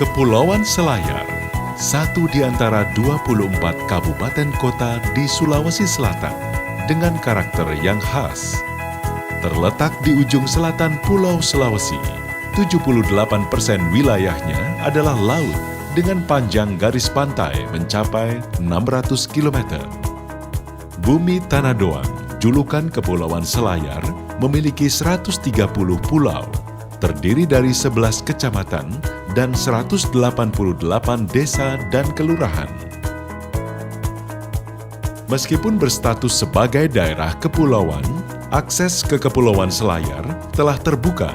Kepulauan Selayar, satu di antara 24 kabupaten kota di Sulawesi Selatan dengan karakter yang khas. Terletak di ujung selatan Pulau Sulawesi, 78% wilayahnya adalah laut dengan panjang garis pantai mencapai 600 km. Bumi Tanah Doang, julukan Kepulauan Selayar, memiliki 130 pulau, terdiri dari 11 kecamatan dan 188 desa dan kelurahan. Meskipun berstatus sebagai daerah kepulauan, akses ke Kepulauan Selayar telah terbuka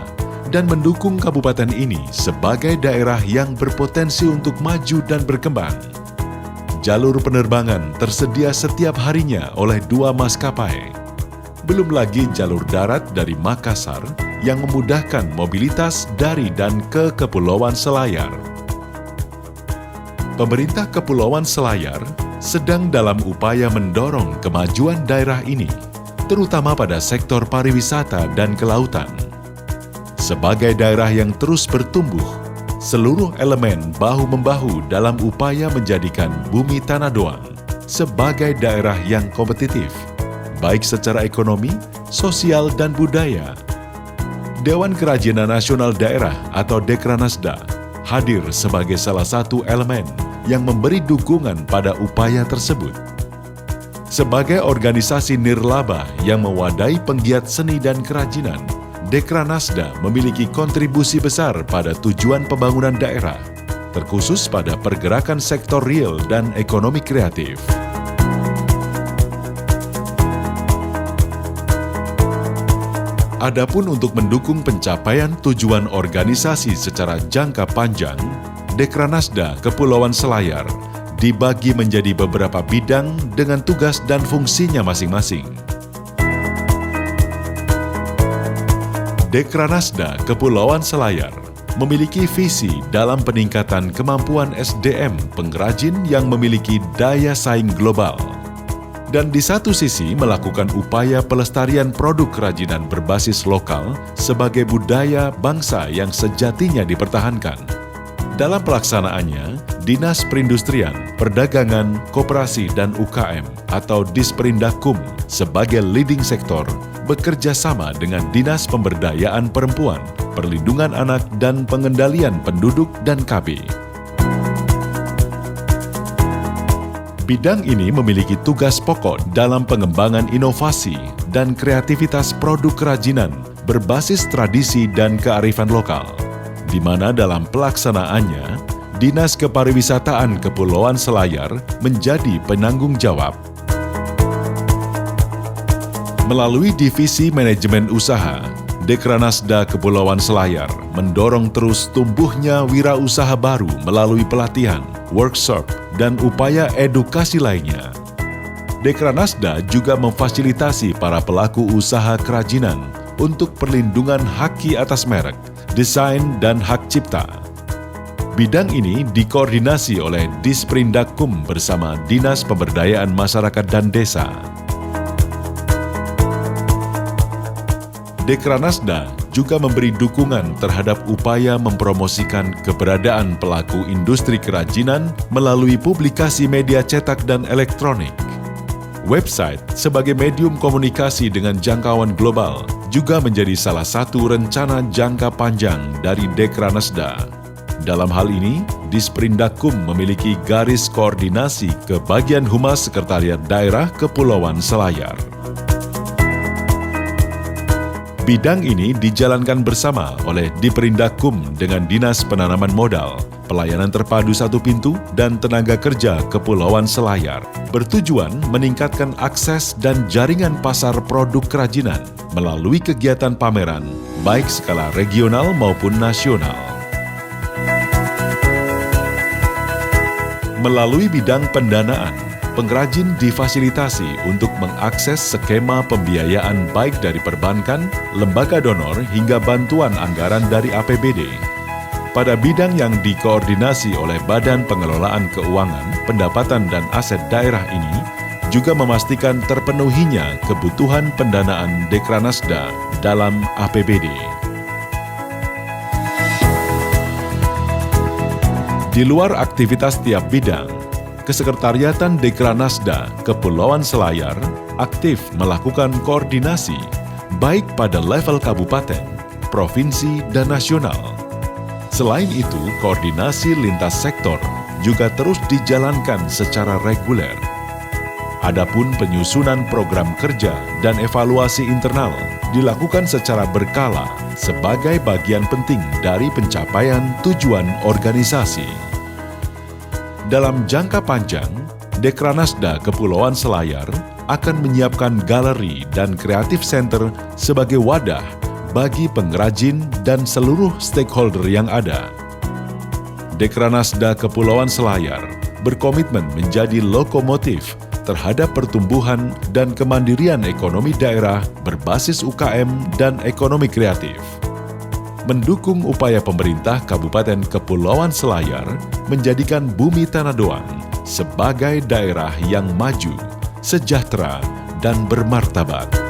dan mendukung kabupaten ini sebagai daerah yang berpotensi untuk maju dan berkembang. Jalur penerbangan tersedia setiap harinya oleh 2 maskapai. Belum lagi jalur darat dari Makassar yang memudahkan mobilitas dari dan ke Kepulauan Selayar. Pemerintah Kepulauan Selayar sedang dalam upaya mendorong kemajuan daerah ini, terutama pada sektor pariwisata dan kelautan. Sebagai daerah yang terus bertumbuh, seluruh elemen bahu-membahu dalam upaya menjadikan Bumi Tanah Doang sebagai daerah yang kompetitif, baik secara ekonomi, sosial, dan budaya. Dewan Kerajinan Nasional Daerah atau Dekranasda hadir sebagai salah satu elemen yang memberi dukungan pada upaya tersebut. Sebagai organisasi nirlaba yang mewadahi penggiat seni dan kerajinan, Dekranasda memiliki kontribusi besar pada tujuan pembangunan daerah, terkhusus pada pergerakan sektor real dan ekonomi kreatif. Adapun untuk mendukung pencapaian tujuan organisasi secara jangka panjang, Dekranasda Kepulauan Selayar dibagi menjadi beberapa bidang dengan tugas dan fungsinya masing-masing. Dekranasda Kepulauan Selayar memiliki visi dalam peningkatan kemampuan SDM pengrajin yang memiliki daya saing global. Dan di satu sisi melakukan upaya pelestarian produk kerajinan berbasis lokal sebagai budaya bangsa yang sejatinya dipertahankan. Dalam pelaksanaannya, Dinas Perindustrian, Perdagangan, Koperasi dan UKM atau Disperindakum sebagai leading sektor bekerja sama dengan Dinas Pemberdayaan Perempuan, Perlindungan Anak dan Pengendalian Penduduk dan KB. Bidang ini memiliki tugas pokok dalam pengembangan inovasi dan kreativitas produk kerajinan berbasis tradisi dan kearifan lokal, di mana dalam pelaksanaannya, Dinas Kepariwisataan Kepulauan Selayar menjadi penanggung jawab. Melalui Divisi Manajemen Usaha, Dekranasda Kepulauan Selayar mendorong terus tumbuhnya wirausaha baru melalui pelatihan, workshop, dan upaya edukasi lainnya. Dekranasda juga memfasilitasi para pelaku usaha kerajinan untuk perlindungan haki atas merek, desain, dan hak cipta. Bidang ini dikoordinasi oleh Disperindakum bersama Dinas Pemberdayaan Masyarakat dan Desa. Dekranasda juga memberi dukungan terhadap upaya mempromosikan keberadaan pelaku industri kerajinan melalui publikasi media cetak dan elektronik. Website sebagai medium komunikasi dengan jangkauan global juga menjadi salah satu rencana jangka panjang dari Dekranasda. Dalam hal ini, Disperindakum memiliki garis koordinasi ke bagian Humas Sekretariat Daerah Kepulauan Selayar. Bidang ini dijalankan bersama oleh Diperindakum dengan Dinas Penanaman Modal, Pelayanan Terpadu Satu Pintu, dan Tenaga Kerja Kepulauan Selayar, bertujuan meningkatkan akses dan jaringan pasar produk kerajinan melalui kegiatan pameran, baik skala regional maupun nasional. Melalui bidang pendanaan, pengrajin difasilitasi untuk mengakses skema pembiayaan baik dari perbankan, lembaga donor, hingga bantuan anggaran dari APBD. Pada bidang yang dikoordinasi oleh Badan Pengelolaan Keuangan, Pendapatan dan Aset Daerah ini, juga memastikan terpenuhinya kebutuhan pendanaan Dekranasda dalam APBD. Di luar aktivitas tiap bidang, Kesekretariatan Dekranasda Kepulauan Selayar aktif melakukan koordinasi baik pada level kabupaten, provinsi, dan nasional. Selain itu, koordinasi lintas sektor juga terus dijalankan secara reguler. Adapun penyusunan program kerja dan evaluasi internal dilakukan secara berkala sebagai bagian penting dari pencapaian tujuan organisasi. Dalam jangka panjang, Dekranasda Kepulauan Selayar akan menyiapkan galeri dan kreatif center sebagai wadah bagi pengrajin dan seluruh stakeholder yang ada. Dekranasda Kepulauan Selayar berkomitmen menjadi lokomotif terhadap pertumbuhan dan kemandirian ekonomi daerah berbasis UKM dan ekonomi kreatif. Mendukung upaya pemerintah Kabupaten Kepulauan Selayar menjadikan Bumi Tanah Doang sebagai daerah yang maju, sejahtera, dan bermartabat.